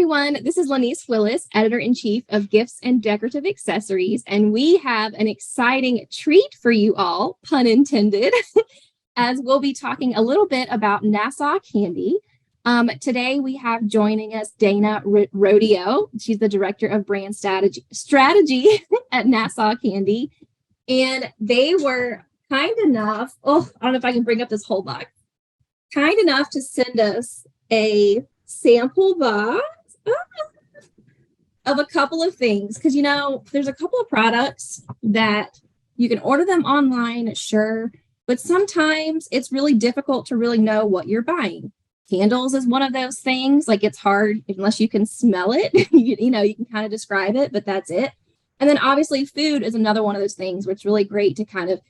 everyone. This is Lanice Willis, Editor-in-Chief of Gifts and Decorative Accessories, and we have an exciting treat for you all, pun intended, as we'll be talking a little bit about Nassau candy. Today we have joining us Dana Rodeo. She's the Director of Brand Strategy at Nassau Candy, and they were kind enough, I don't know if I can bring up this whole box, kind enough to send us a sample box of a couple of things, because there's a couple of products that you can order them online, sure, but sometimes it's really difficult to really know what you're buying. Candles is one of those things. Like, it's hard unless you can smell it. you can kind of describe it, but that's it. And then obviously food is another one of those things where it's really great to kind of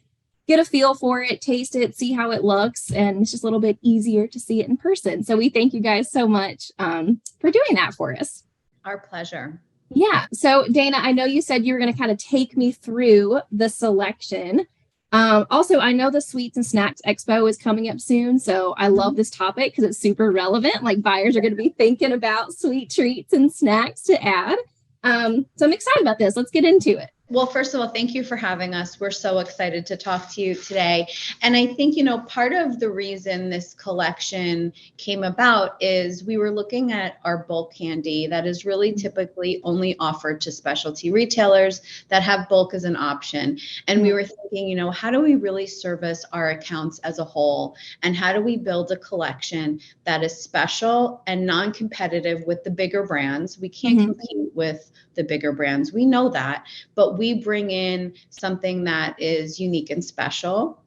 get a feel for it, taste it, see how it looks, and it's just a little bit easier to see it in person. So we thank you guys so much for doing that for us. Our pleasure. Yeah. So Dana, I know you said you were going to kind of take me through the selection. Also, I know the Sweets and Snacks Expo is coming up soon, so I love this topic because it's super relevant. Like, buyers are going to be thinking about sweet treats and snacks to add. So I'm excited about this. Let's get into it. Well, first of all, thank you for having us. We're so excited to talk to you today. And I think, part of the reason this collection came about is we were looking at our bulk candy that is really typically only offered to specialty retailers that have bulk as an option. And we were thinking, how do we really service our accounts as a whole? And how do we build a collection that is special and non-competitive with the bigger brands? We can't compete with the bigger brands. We know that, but we bring in something that is unique and special.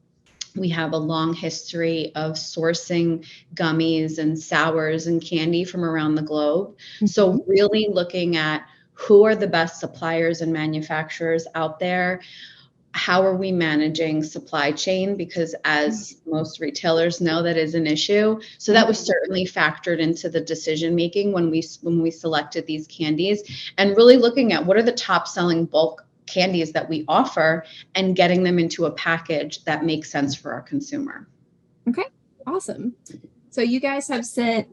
We have a long history of sourcing gummies and sours and candy from around the globe. So really looking at who are the best suppliers and manufacturers out there. How are we managing supply chain? Because as most retailers know, that is an issue. So that was certainly factored into the decision making when we selected these candies, and really looking at what are the top selling bulk candies that we offer and getting them into a package that makes sense for our consumer. Okay, awesome. So you guys have sent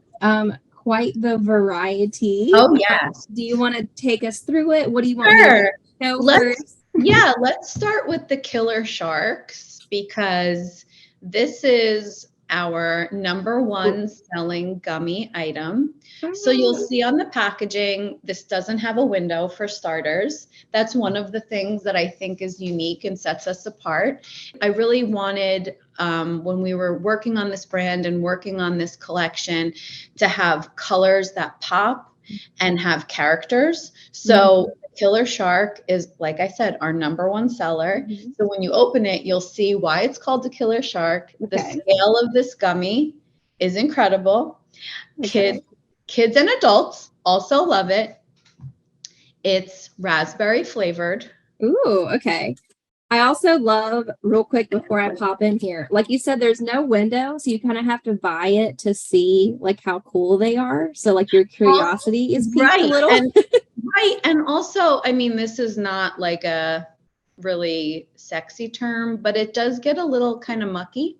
quite the variety. Oh, yes. Do you want to take us through it? What do you want to know first? Yeah, let's start with the Killer Sharks, because this is our number one selling gummy item. So you'll see on the packaging, this doesn't have a window for starters. That's one of the things that I think is unique and sets us apart. I really wanted, when we were working on this brand and working on this collection, to have colors that pop and have characters. So Killer Shark is, like I said, our number one seller. So when you open it, you'll see why it's called the Killer Shark. Okay. The scale of this gummy is incredible. Okay. Kids and adults also love it. It's raspberry flavored. Ooh, okay. I also love, real quick before I pop in here, like you said, there's no window, so you kind of have to buy it to see like how cool they are. So like your curiosity is piqued a little. And also, this is not like a really sexy term, but it does get a little kind of mucky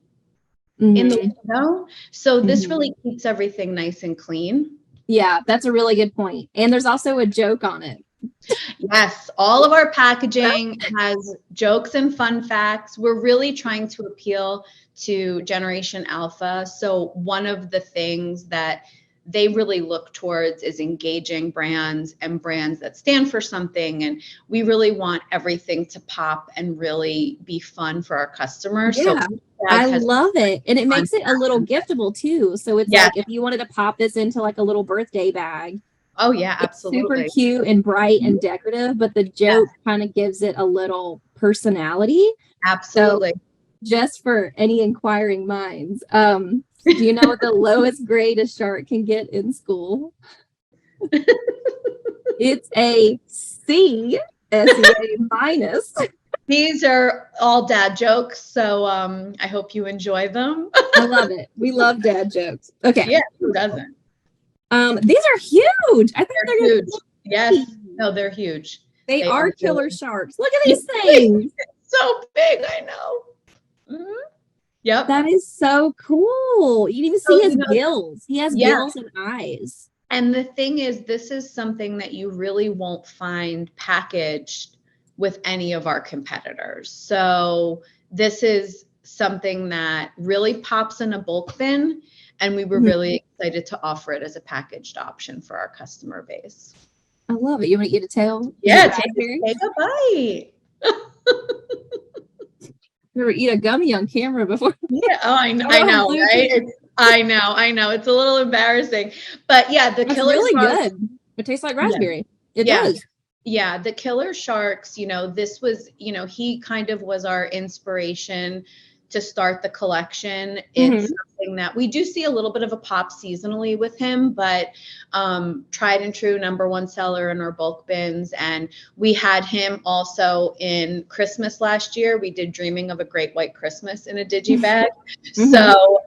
in the window. So this really keeps everything nice and clean. Yeah, that's a really good point. And there's also a joke on it. Yes, all of our packaging has jokes and fun facts. We're really trying to appeal to Generation Alpha. So one of the things that they really look towards is engaging brands and brands that stand for something. And we really want everything to pop and really be fun for our customers. Yeah, so I love it. And it makes it a little giftable too. So it's like if you wanted to pop this into like a little birthday bag. Oh yeah, absolutely. It's super cute and bright and decorative, but the joke kind of gives it a little personality. Absolutely. So just for any inquiring minds, do you know what the lowest grade a shark can get in school? It's a C, minus. These are all dad jokes, so I hope you enjoy them. I love it. We love dad jokes. Okay. Yeah, who doesn't? These are huge. I think they're huge. Yes. No, they're huge. They are killer sharks. Look at these things. So big, I know. Yep. That is so cool. You can even see his gills. He has gills and eyes. And the thing is, this is something that you really won't find packaged with any of our competitors. So this is something that really pops in a bulk bin, and we were really excited to offer it as a packaged option for our customer base. I love it. You want to eat a tail? Yeah, take a bite. Never eat a gummy on camera before. Yeah, oh, I know, right? I know. It's a little embarrassing, but yeah, the killer really sharks, good. It tastes like raspberry. Yeah. It does. Yeah, the killer sharks, this was, he kind of was our inspiration to start the collection. It's something that we do see a little bit of a pop seasonally with him, but tried and true #1 seller in our bulk bins. And we had him also in Christmas last year. We did Dreaming of a Great White Christmas in a digibag. So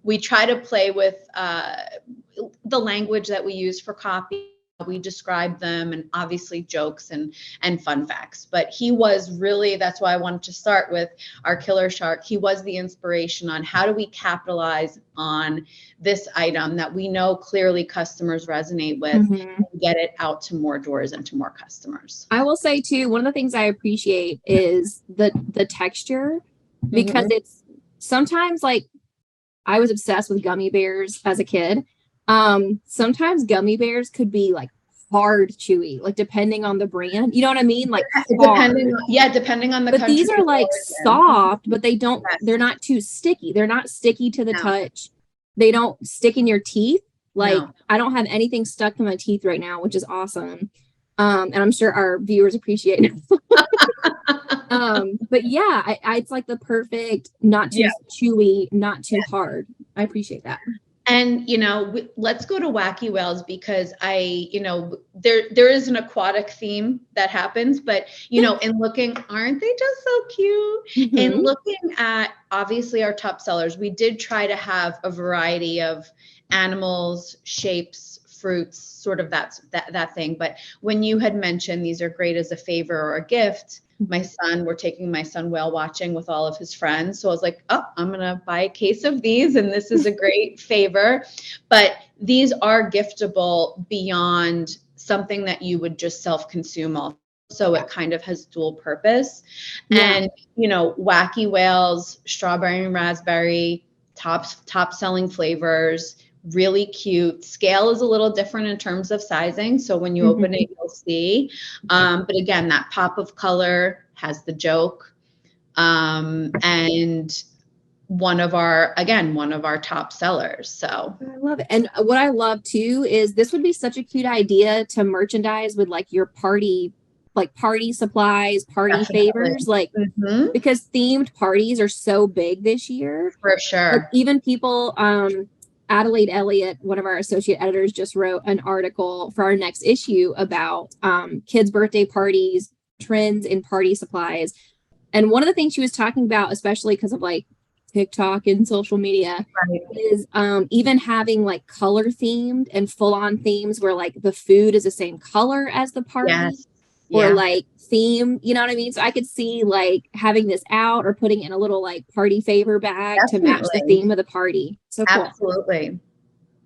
we try to play with the language that we use for copy. We describe them, and obviously jokes and fun facts. But he was really, that's why I wanted to start with our killer shark. He was the inspiration on how do we capitalize on this item that we know clearly customers resonate with and get it out to more doors and to more customers. I will say too, one of the things I appreciate is the texture, because it's sometimes like, I was obsessed with gummy bears as a kid. Sometimes gummy bears could be like hard chewy, like depending on the brand, you know what I mean? Like depending on the but country. These are like soft, but they're not too sticky. They're not sticky to the touch. They don't stick in your teeth. Like I don't have anything stuck in my teeth right now, which is awesome. And I'm sure our viewers appreciate it. But yeah, it's like the perfect, not too chewy, not too hard. I appreciate that. And, let's go to Wacky Whales, because there is an aquatic theme that happens, but, in looking, aren't they just so cute? In looking at, obviously, our top sellers, we did try to have a variety of animals, shapes, fruits, sort of that thing. But when you had mentioned these are great as a favor or a gift, we're taking my son whale watching with all of his friends. So I was like, I'm going to buy a case of these, and this is a great favor. But these are giftable beyond something that you would just self-consume also. So it kind of has dual purpose. And, Wacky Whales, strawberry and raspberry, top selling flavors, really cute. Scale is a little different in terms of sizing. So when you open it, you'll see. But again, that pop of color has the joke. And one of our top sellers. So I love it. And what I love too is this would be such a cute idea to merchandise with like your party supplies, party favors, like because themed parties are so big this year. For sure. Like even people, Adelaide Elliott, one of our associate editors, just wrote an article for our next issue about kids' birthday parties, trends in party supplies. And one of the things she was talking about, especially because of like TikTok and social media, is even having like color themed and full on themes where like the food is the same color as the party. Or like theme, you know what I mean? So I could see like having this out or putting it in a little like party favor bag to match the theme of the party. So cool. Absolutely.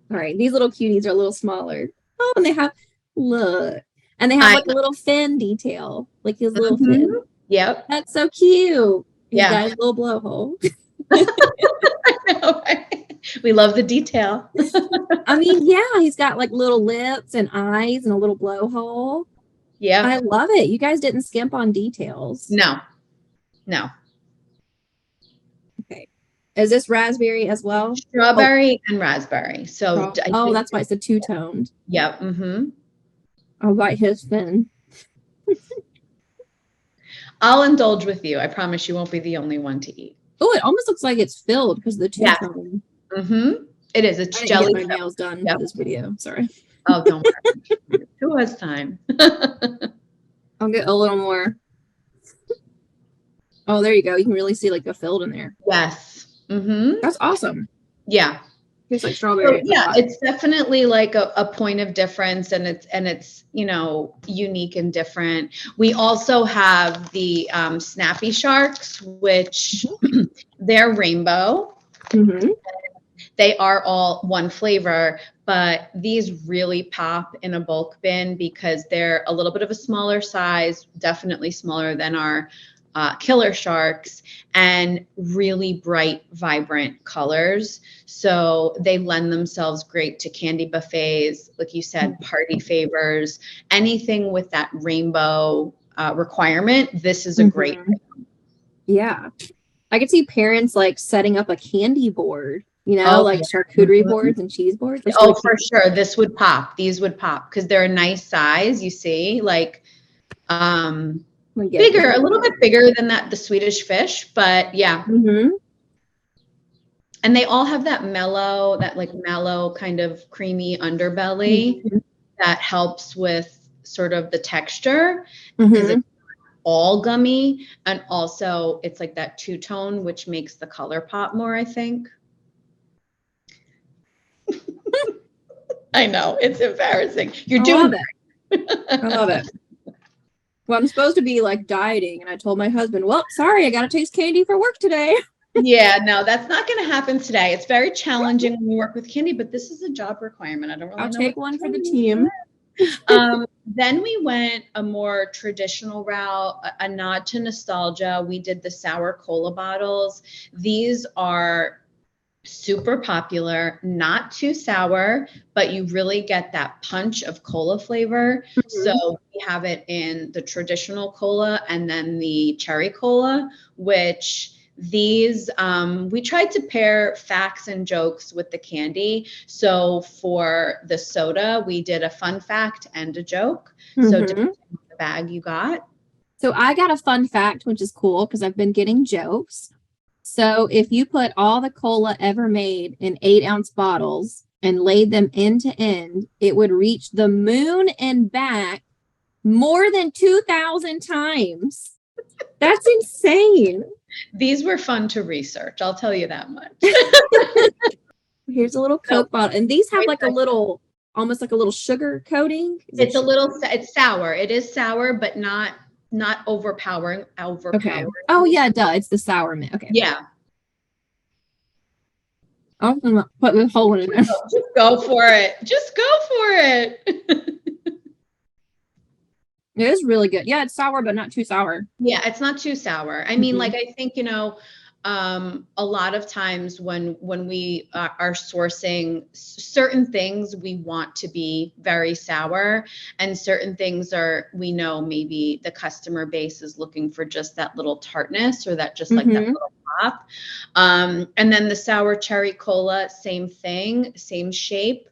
All right. These little cuties are a little smaller. Oh, and they have like a little fin detail, like his little fin. Yep. That's so cute. He's got his little blowhole. I know, right? We love the detail. I mean, yeah, he's got like little lips and eyes and a little blowhole. Yeah. I love it. You guys didn't skimp on details. No. Okay. Is this raspberry as well? Strawberry and raspberry. So that's why it's a two-toned. Yep. I'll bite his fin. I'll indulge with you. I promise you won't be the only one to eat. Oh, it almost looks like it's filled because of the two-tone. It is. It's jelly. Get my nails done for this video. Sorry. Oh, don't worry. Who has time? I'll get a little more. Oh, there you go. You can really see like the filled in there. Yes. That's awesome. Yeah. It's like strawberry. So, it's definitely like a point of difference, and it's unique and different. We also have the snappy sharks, which they're rainbow. they are all one flavor, but these really pop in a bulk bin because they're a little bit of a smaller size, definitely smaller than our killer sharks, and really bright, vibrant colors. So they lend themselves great to candy buffets, like you said, party favors, anything with that rainbow requirement. This is a great. Yeah. I could see parents like setting up a candy board, Oh, like charcuterie boards and cheese boards. That's really for cute. sure. This would pop. These would pop because they're a nice size, you see, like bigger, a little bit bigger than the Swedish fish, but yeah. And they all have that mellow kind of creamy underbelly that helps with sort of the texture because it's all gummy. And also it's like that two-tone, which makes the color pop more, I think. I know, it's embarrassing. You're doing it. I love it. Well, I'm supposed to be like dieting, and I told my husband, well, sorry, I got to taste candy for work today. Yeah, no, that's not going to happen today. It's very challenging when we work with candy, but this is a job requirement. I don't really know. I'll take one for the team. Then we went a more traditional route, a nod to nostalgia. We did the sour cola bottles. These are super popular, not too sour, but you really get that punch of cola flavor. So we have it in the traditional cola and then the cherry cola, which these we tried to pair facts and jokes with the candy. So for the soda, we did a fun fact and a joke. So depending on the bag you got. So I got a fun fact, which is cool because I've been getting jokes. So if you put all the cola ever made in 8-ounce bottles and laid them end to end, it would reach the moon and back more than 2,000 times. That's insane. These were fun to research, I'll tell you that much. Here's a little Coke bottle. And these have like a little, almost like a little sugar coating. It's sour. It is sour, but not overpowering. Okay. Oh yeah, duh. It's the sour mint. Okay. Yeah. I'm gonna put this whole one in there. Just go for it. Just go for it. It is really good. Yeah, it's sour, but not too sour. Yeah, it's not too sour. I mean, like, I think, a lot of times when we are sourcing certain things, we want to be very sour, and certain things we know maybe the customer base is looking for just that little tartness or that just like that little pop. And then the sour cherry cola, same thing, same shape.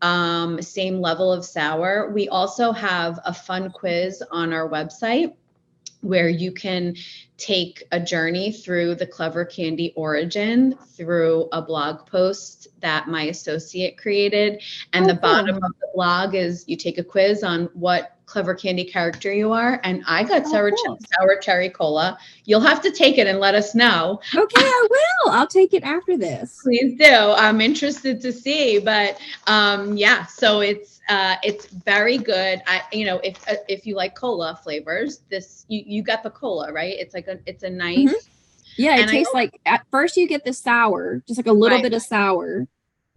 Same level of sour. We also have a fun quiz on our website where you can take a journey through the Clever Candy origin through a blog post that my associate created. And the bottom of the blog is you take a quiz on what Clever Candy character you are. And I got sour cherry cola. You'll have to take it and let us know. Okay, I will. I'll take it after this. Please do. I'm interested to see, but yeah, so it's very good. If you like cola flavors, you got the cola, right? It's a nice. Yeah, it tastes like at first you get the sour, just like a little bit of sour.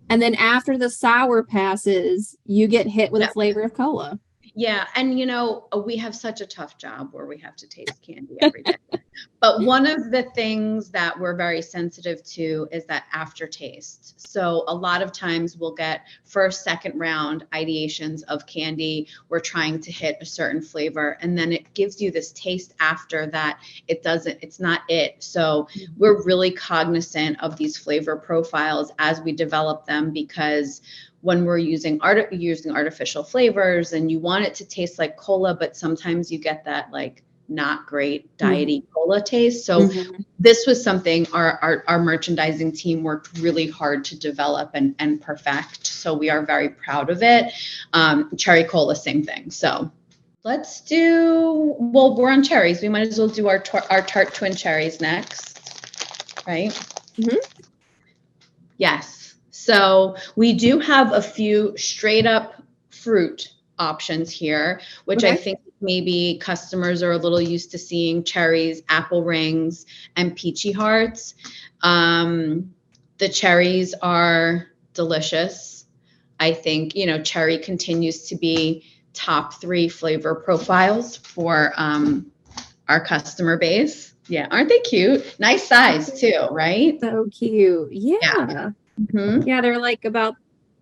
And then after the sour passes, you get hit with a flavor of cola. Yeah. And, we have such a tough job where we have to taste candy every day. But one of the things that we're very sensitive to is that aftertaste. So a lot of times we'll get first, second round ideations of candy. We're trying to hit a certain flavor, and then it gives you this taste after that. It's not it. So we're really cognizant of these flavor profiles as we develop them, because when we're using artificial flavors and you want it to taste like cola, but sometimes you get that like not great diety cola taste. So this was something our merchandising team worked really hard to develop and perfect. So we are very proud of it. Cherry cola, same thing. So we're on cherries. We might as well do our tart twin cherries next, right? Yes. So we do have a few straight up fruit options here, which I think maybe customers are a little used to seeing: cherries, apple rings, and peachy hearts. The cherries are delicious. I think, you know, cherry continues to be top 3 flavor profiles for our customer base. Yeah, aren't they cute? Nice size too, right? So cute. Yeah. Yeah. Mm-hmm. Yeah, they're like about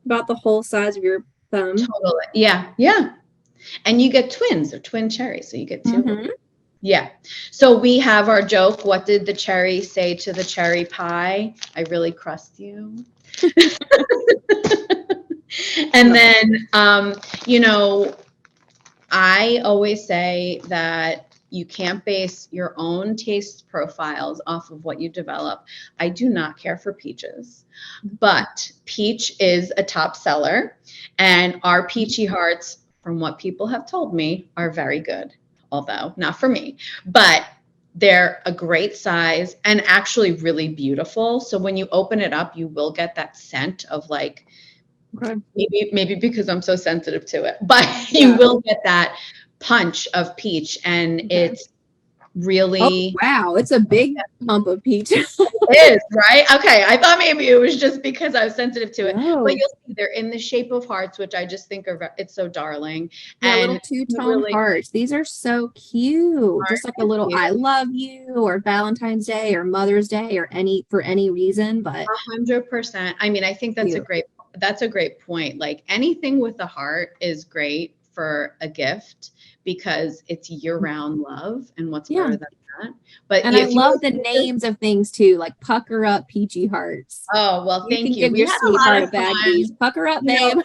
the whole size of your thumb. Totally. Yeah, yeah. And you get twins or twin cherries, so you get 2 of them. Yeah. So we have our joke. What did the cherry say to the cherry pie? I really crust you. And then, you know, I always say that you can't base your own taste profiles off of what you develop. I do not care for peaches, but peach is a top seller, and our peachy hearts, from what people have told me, are very good, although not for me, but they're a great size and actually really beautiful. So when you open it up, you will get that scent of like, maybe because I'm so sensitive to it, but you will get that punch of peach, and it's really wow, it's a big pump of peach. It is, right? Okay, I thought maybe it was just because I was sensitive to it, but you'll see they're in the shape of hearts, which I just think are it's so darling. Yeah, and little two-tone hearts. These are so cute. Just like a little "I love you" or Valentine's Day or Mother's Day or for any reason, but 100%. I mean, I think that's a great point. Like anything with a heart is great for a gift because it's year-round love, and what's better than that? But I love the names of things too, like Pucker Up Peachy Hearts. Oh, well, thank you. Give your sweetheart a bag of these. Pucker up, babe.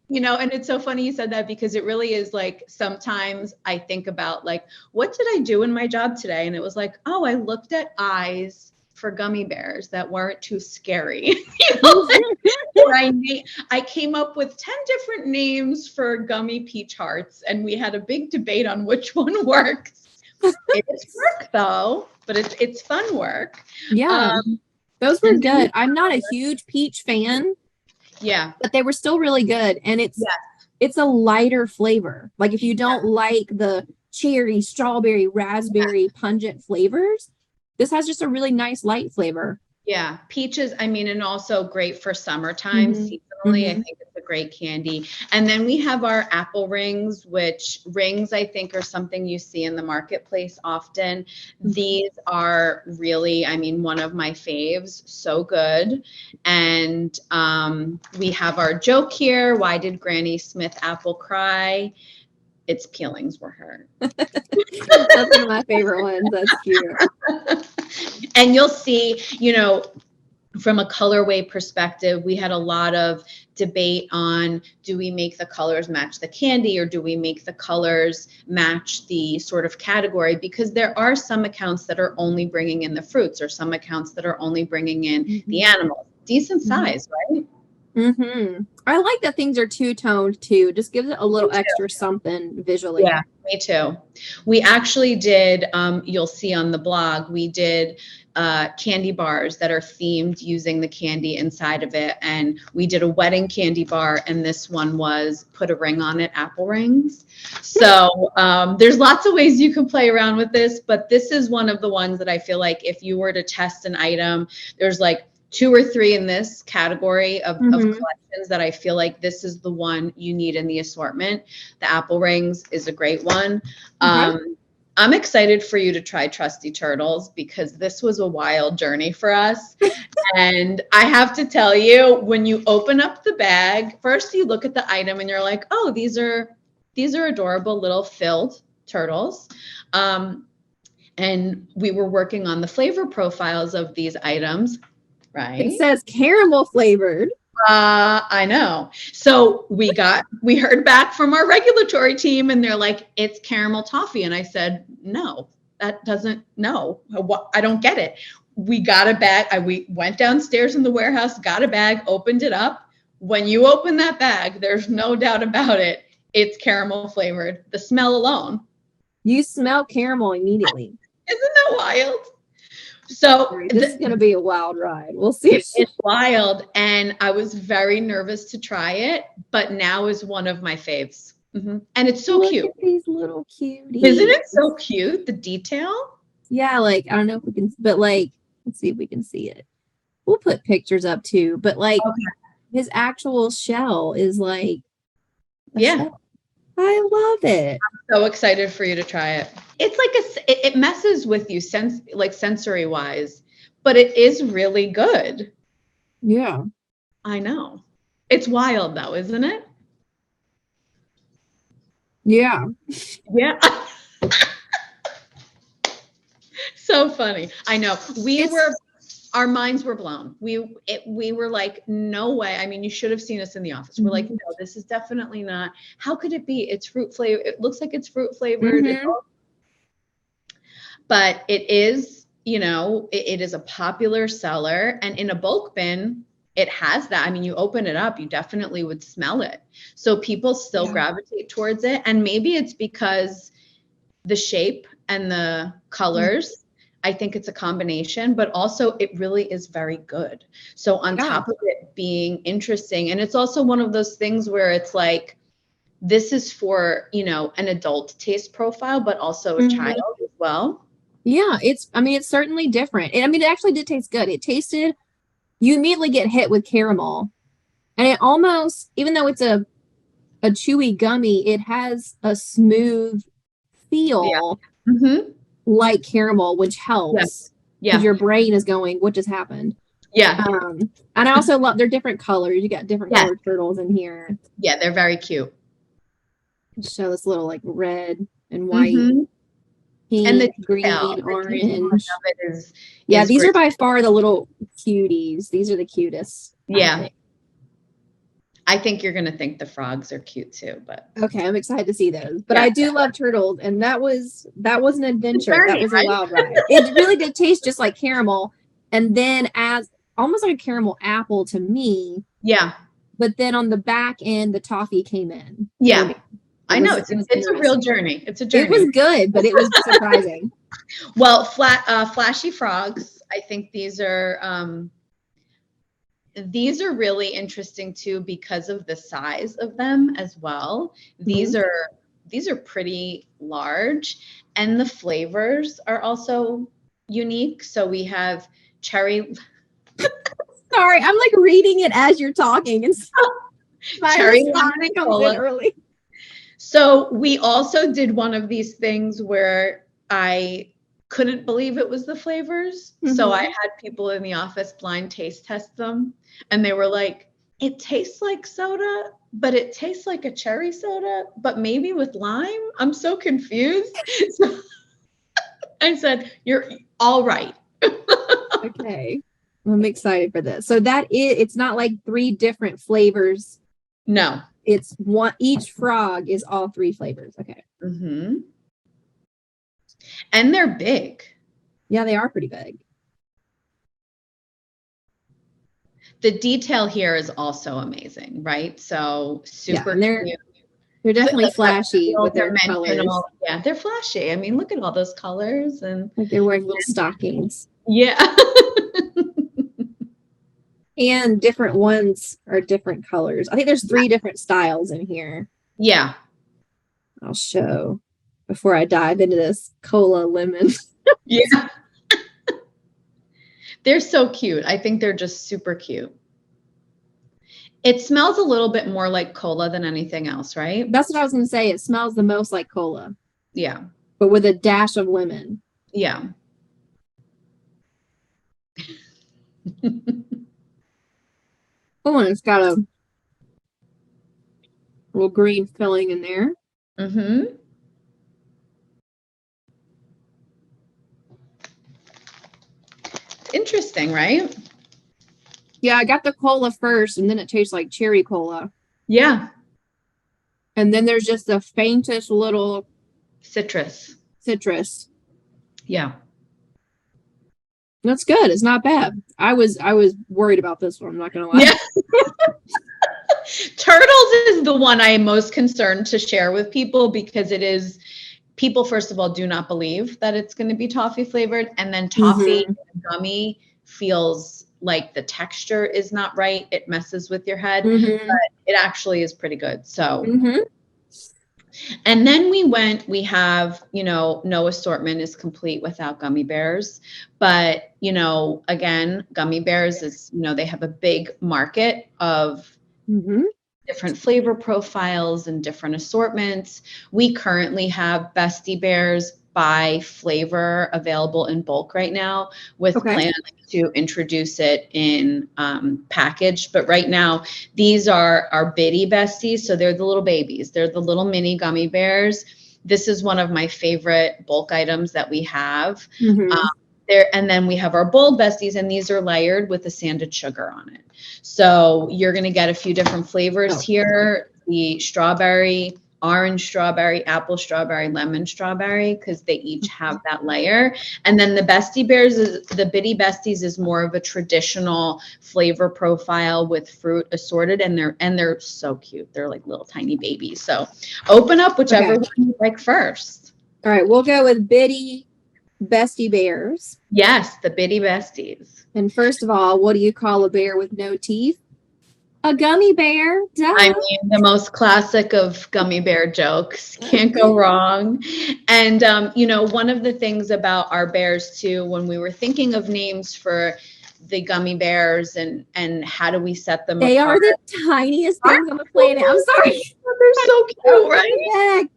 You know, and it's so funny you said that because it really is like sometimes I think about like, what did I do in my job today? And it was like, oh, I looked at eyes for gummy bears that weren't too scary. You know? Or I came up with 10 different names for gummy peach hearts, and we had a big debate on which one works. It's work though, but it's fun work. Yeah, those were good. I'm not a huge peach fan. Yeah, but they were still really good, and it's a lighter flavor. Like if you don't like the cherry, strawberry, raspberry pungent flavors, this has just a really nice light flavor. Yeah, peaches, I mean, and also great for summertime seasonally. I think it's a great candy. And then we have our apple rings, which rings I think are something you see in the marketplace often. These are really, I mean, one of my faves, so good. And we have our joke here. Why did Granny Smith apple cry? Its peelings were hurt. That's one of my favorite ones. That's cute. And you'll see, you know, from a colorway perspective, we had a lot of debate on, do we make the colors match the candy, or do we make the colors match the sort of category? Because there are some accounts that are only bringing in the fruits, or some accounts that are only bringing in the animals. Decent size, right? I like that things are two-toned too. Just gives it a little extra something visually. Yeah, me too. We actually did, you'll see on the blog, we did candy bars that are themed using the candy inside of it. And we did a wedding candy bar, and this one was put a ring on it, apple rings. So there's lots of ways you can play around with this, but this is one of the ones that I feel like if you were to test an item, there's like 2 or 3 in this category of collections that I feel like this is the one you need in the assortment. The apple rings is a great one. I'm excited for you to try Trusty Turtles because this was a wild journey for us. And I have to tell you, when you open up the bag, first you look at the item and you're like, oh, these are adorable little filled turtles. And we were working on the flavor profiles of these items. Right. It says caramel flavored. I know. So we heard back from our regulatory team, and they're like, it's caramel toffee. And I said, no, that doesn't, no, I don't get it. We got a bag. We went downstairs in the warehouse, got a bag, opened it up. When you open that bag, there's no doubt about it. It's caramel flavored. The smell alone. You smell caramel immediately. Isn't that wild? So this is going to be a wild ride. We'll see. It's wild. And I was very nervous to try it, but now is one of my faves. And it's so cute. Look at these little cuties. Isn't it so cute? The detail. Yeah. Like, I don't know if we can, but like, let's see if we can see it. we'll put pictures up too, but like Okay. his actual shell is like a Yeah. shell. I love it. So excited for you to try it. It's like it messes with you sensory wise, but it is really good. Yeah. I know. It's wild though, isn't it? Yeah. Yeah. So funny. I know. Our minds were blown. We were like, no way. I mean, you should have seen us in the office. We're like, no, this is definitely not. How could it be? It's fruit flavor. It looks like it's fruit flavored. But it is, it is a popular seller. And in a bulk bin, it has that. I mean, you open it up, you definitely would smell it. So people still gravitate towards it. And maybe it's because the shape and the colors. I think it's a combination, but also it really is very good. So on top of it being interesting, and it's also one of those things where it's like, this is for, an adult taste profile, but also a child as well. Yeah, it's certainly different. It actually did taste good. You immediately get hit with caramel. And it almost, even though it's a chewy gummy, it has a smooth feel like caramel, which helps. Because your brain is going, what just happened? Yeah. And I also love their different colors. You got different colored turtles in here. Yeah, they're very cute. Show this little like red and white, pink, and the green, orange. Is these great. are by far the little cuties. These are the cutest. Yeah. I think you're going to think the frogs are cute too, but okay, I'm excited to see those. But I do love turtles, and that was an adventure. That was a wild ride. It really did taste just like caramel, and then as almost like a caramel apple to me. Yeah. But then on the back end, the toffee came in. Yeah. I know it's a real journey. It's a journey. It was good, but it was surprising. Well, flashy frogs. I think these are really interesting too because of the size of them as well. These are pretty large, and the flavors are also unique. So we have cherry. Sorry, I'm like reading it as you're talking, and cherry lemon comes in early. So we also did one of these things where I couldn't believe it was the flavors. So I had people in the office blind taste test them, and they were like, it tastes like soda, but it tastes like a cherry soda, but maybe with lime. I'm so confused. So I said, you're all right. Okay. I'm excited for this. So it's not like 3 different flavors. No. It's one, each frog is all 3 flavors. Okay. And they're big. Yeah, they are pretty big. The detail here is also amazing, right? So super cute. They're definitely flashy with their colors. Yeah, they're flashy. I mean, look at all those colors, and like they're wearing little stockings. Yeah. And different ones are different colors. I think there's 3 different styles in here. Yeah. I'll show before I dive into this cola lemon. Yeah. They're so cute. I think they're just super cute. It smells a little bit more like cola than anything else, right? That's what I was going to say. It smells the most like cola. Yeah. But with a dash of lemon. Yeah. Oh, and it's got a little green filling in there. Interesting, right? Yeah, I got the cola first, and then it tastes like cherry cola. Yeah. And then there's just the faintest little citrus. Yeah. That's good. It's not bad. I was worried about this one. I'm not gonna lie. Yeah. Turtles is the one I am most concerned to share with people because it is. People, first of all, do not believe that it's going to be toffee flavored, and then toffee and gummy feels like the texture is not right. It messes with your head, but it actually is pretty good. So And then we have, no assortment is complete without gummy bears. But, again, gummy bears is, they have a big market of different flavor profiles and different assortments. We currently have Bestie Bears by flavor available in bulk right now, with plans to introduce it in package. But right now, these are our bitty besties. So they're the little babies. They're the little mini gummy bears. This is one of my favorite bulk items that we have. And then we have our bold besties, and these are layered with the sanded sugar on it. So you're going to get a few different flavors here: the strawberry, orange strawberry, apple strawberry, lemon strawberry, because they each have that layer. And then the Bestie Bears, the Bitty Besties, is more of a traditional flavor profile with fruit assorted, and they're so cute. They're like little tiny babies. So open up whichever one you like first. All right, we'll go with Bitty Bestie Bears. Yes, the Bitty Besties. And first of all, what do you call a bear with no teeth? A gummy bear. Duh. I mean, the most classic of gummy bear jokes. Can't go wrong. And, one of the things about our bears, too, when we were thinking of names for the gummy bears and how do we set them they apart. Are the tiniest things on the planet. I'm sorry. They're so cute, right?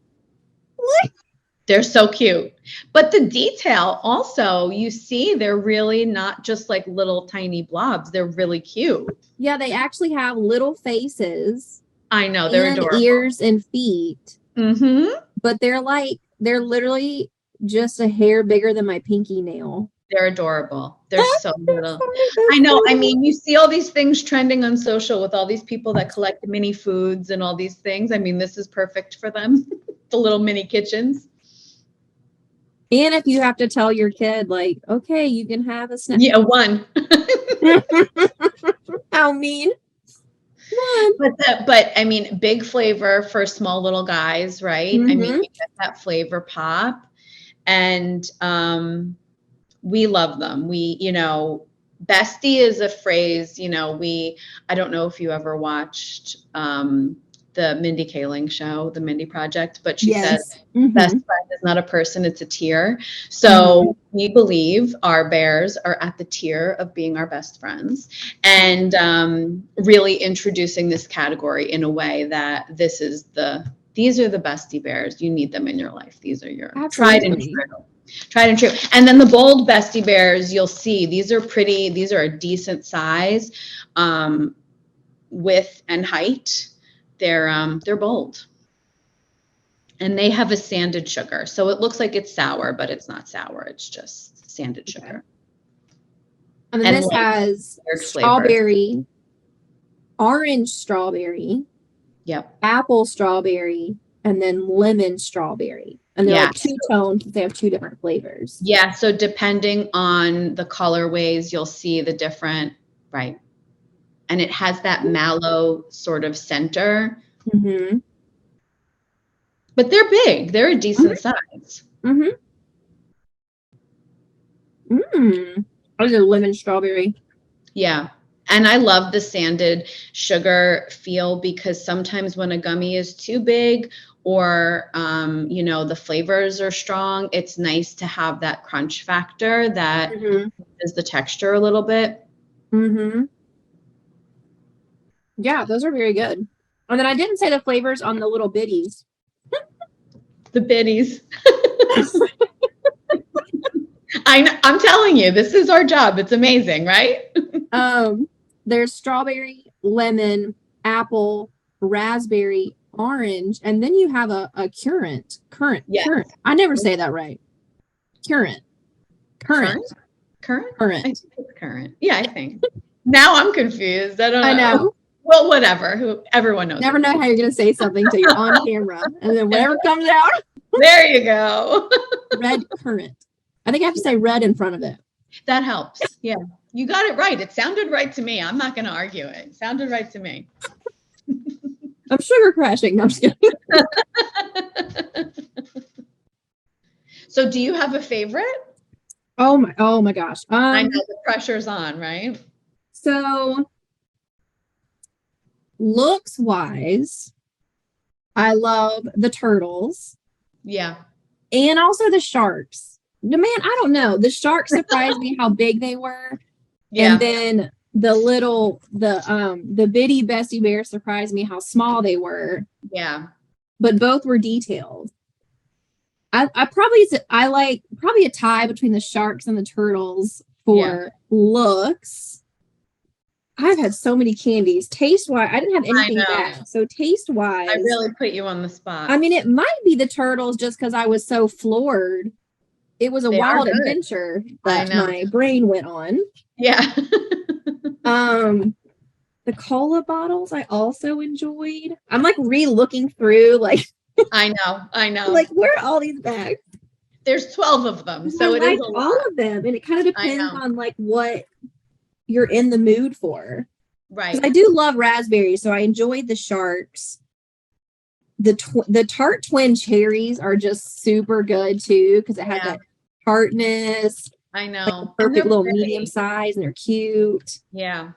They're so cute. But the detail also, you see, they're really not just like little tiny blobs. They're really cute. Yeah, they actually have little faces. I know, they're adorable. Ears and feet. But they're literally just a hair bigger than my pinky nail. They're adorable. They're so little. I know. I mean, you see all these things trending on social with all these people that collect mini foods and all these things. I mean, this is perfect for them. The little mini kitchens. And if you have to tell your kid, like, okay, you can have a snack. Yeah, one. How mean. But I mean, big flavor for small little guys, right? I mean, you get that flavor pop. And we love them. Bestie is a phrase, I don't know if you ever watched the Mindy Kaling show, The Mindy Project, but she says best friend is not a person, it's a tier. So we believe our bears are at the tier of being our best friends, and really introducing this category in a way that these are the bestie bears. You need them in your life. These are your tried and true. And then the bold bestie bears, you'll see these are pretty. These are a decent size, width and height. They're bold, and they have a sanded sugar, so it looks like it's sour, but it's not sour. It's just sanded sugar. And then this has strawberry, orange strawberry, apple strawberry, and then lemon strawberry. And they're like two-toned. They have two different flavors. Yeah, so depending on the colorways, you'll see the different, right. And it has that mallow sort of center. But they're big. They're a decent size. I like the lemon strawberry. Yeah. And I love the sanded sugar feel, because sometimes when a gummy is too big or, the flavors are strong, it's nice to have that crunch factor that is the texture a little bit. Yeah, those are very good. And then I didn't say the flavors on the little bitties. The bitties. I'm telling you, this is our job. It's amazing, right? There's strawberry, lemon, apple, raspberry, orange, and then you have a currant. Currant. I never say that right. Currant. Current. I think it's current. Yeah, I think. Now I'm confused. I know. Well, whatever. Everyone knows. Never know how you're going to say something till you're on camera, and then whatever comes out. There you go. Red currant. I think I have to say red in front of it. That helps. Yeah, you got it right. It sounded right to me. I'm not going to argue it. It sounded right to me. I'm sugar crashing. No, I'm just kidding. So, do you have a favorite? Oh my gosh. I know the pressure's on, right? So, looks wise, I love the turtles Yeah. and also the sharks. Man, I don't know. The sharks surprised me how big they were. And Yeah. then the bitty Bessie Bear surprised me how small they were. Yeah. But both were detailed. I like probably a tie between the sharks and the turtles for looks. I've had so many candies. Taste wise, I didn't have anything bad. So taste wise, I really put you on the spot. I mean, it might be the turtles just because I was so floored. It was a wild adventure that my brain went on. Yeah. The cola bottles I also enjoyed. I'm like re-looking through, like I know. Like, where are all these bags? There's 12 of them, so it is a lot. All of them, and it kind of depends on like what you're in the mood for. Right. I do love raspberries, so I enjoyed the sharks. The tart twin cherries are just super good too because it has that tartness. I know. Like perfect little medium size, and they're cute. Yeah.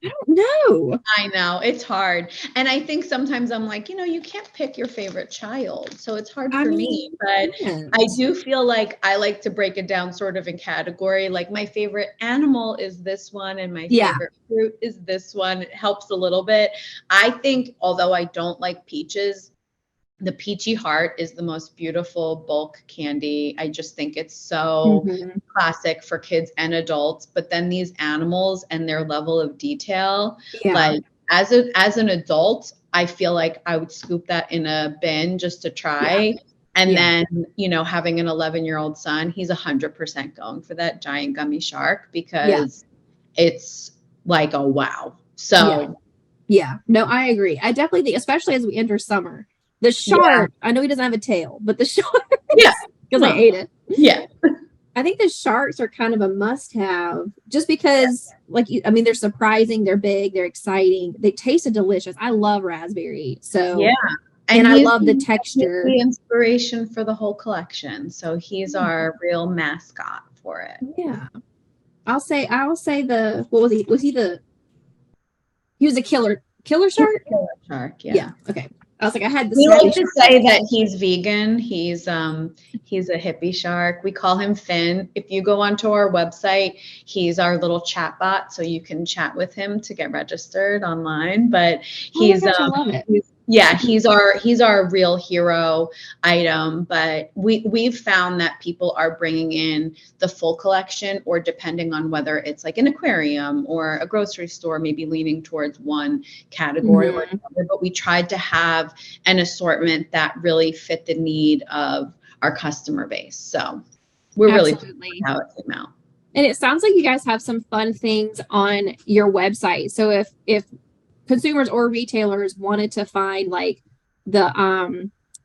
I don't know. I know. It's hard. And I think sometimes I'm like, you can't pick your favorite child. So it's hard for me. But I do feel like I like to break it down sort of in category. Like my favorite animal is this one and my favorite fruit is this one. It helps a little bit. I think, although I don't like peaches, the Peachy Heart is the most beautiful bulk candy. I just think it's so classic for kids and adults. But then these animals and their level of detail, like as an adult, I feel like I would scoop that in a bin just to try. And then, having an 11-year-old son, he's 100% going for that giant gummy shark because it's like a wow. So no, I agree. I definitely think, especially as we enter summer. The shark, I know he doesn't have a tail, but the shark, because I ate it. Yeah. I think the sharks are kind of a must-have just because, they're surprising, they're big, they're exciting, they tasted delicious. I love raspberry. So, and I love the texture. The inspiration for the whole collection. So he's our real mascot for it. Yeah. I'll say what was he? He was a killer shark? Killer shark, yeah. Okay. I was like, I had this. We like to say that he's vegan. He's a hippie shark. We call him Finn. If you go onto our website, he's our little chat bot, so you can chat with him to get registered online. But he's I love it. he's our real hero item. But we've found that people are bringing in the full collection, or depending on whether it's like an aquarium or a grocery store, maybe leaning towards one category or another. But we tried to have an assortment that really fit the need of our customer base. So we're really pleased with how it came out. And it sounds like you guys have some fun things on your website. So if consumers or retailers wanted to find like the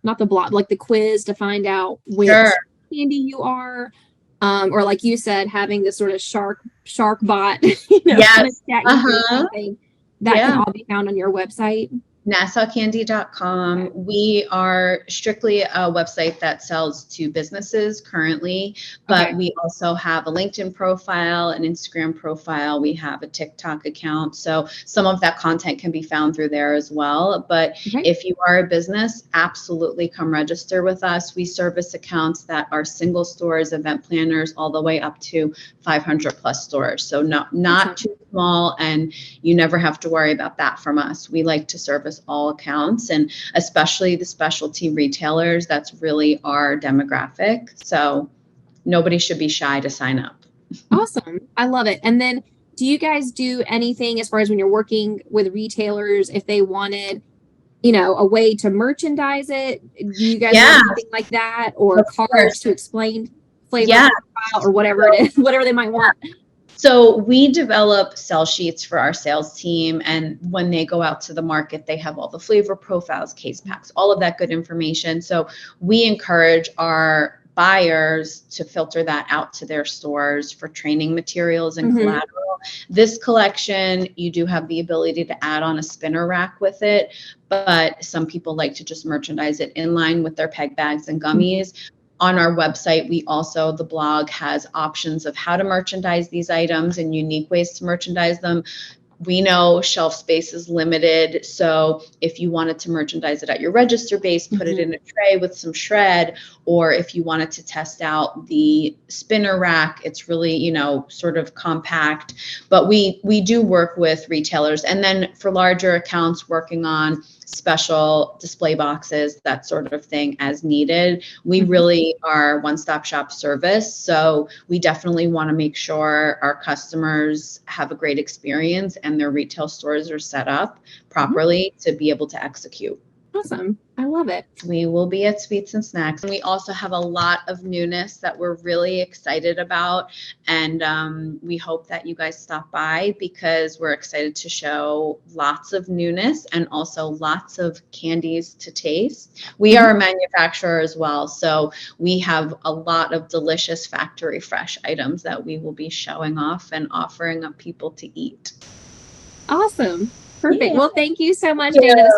not the blog, like the quiz to find out which candy you are, or like you said, having this sort of shark bot, kind of something that can all be found on your website. NassauCandy.com. We are strictly a website that sells to businesses currently, but we also have a LinkedIn profile, an Instagram profile. We have a TikTok account. So some of that content can be found through there as well. But if you are a business, absolutely come register with us. We service accounts that are single stores, event planners, all the way up to 500 plus stores. So not too small, and you never have to worry about that from us. We like to service all accounts, and especially the specialty retailers. That's really our demographic. So nobody should be shy to sign up. Awesome. I love it. And then do you guys do anything as far as when you're working with retailers, if they wanted, a way to merchandise it? Do you guys do anything like that, or cards to explain flavor or whatever it is, whatever they might want? So we develop sell sheets for our sales team, and when they go out to the market, they have all the flavor profiles, case packs, all of that good information. So we encourage our buyers to filter that out to their stores for training materials and collateral. This collection, you do have the ability to add on a spinner rack with it, but some people like to just merchandise it in line with their peg bags and gummies. On our website, the blog has options of how to merchandise these items and unique ways to merchandise them. We know shelf space is limited. So if you wanted to merchandise it at your register base, put it in a tray with some shred, or if you wanted to test out the spinner rack, it's really, you know, sort of compact. But we do work with retailers. And then for larger accounts, working on special display boxes, that sort of thing as needed. We really are one-stop shop service. So we definitely want to make sure our customers have a great experience and their retail stores are set up properly to be able to execute. Awesome. I love it. We will be at Sweets and Snacks. And we also have a lot of newness that we're really excited about. And we hope that you guys stop by because we're excited to show lots of newness and also lots of candies to taste. We are a manufacturer as well. So we have a lot of delicious factory fresh items that we will be showing off and offering up people to eat. Awesome. Perfect. Yeah. Well, thank you so much, Dana.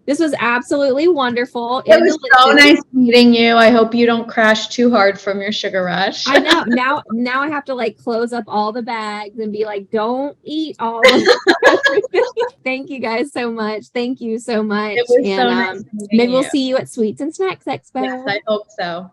This was absolutely wonderful. It was so nice meeting you. I hope you don't crash too hard from your sugar rush. I know. Now I have to like close up all the bags and be like, don't eat all of them. Thank you guys so much. Thank you so much. It was so nice maybe we'll see you at Sweets and Snacks Expo. Yes, I hope so.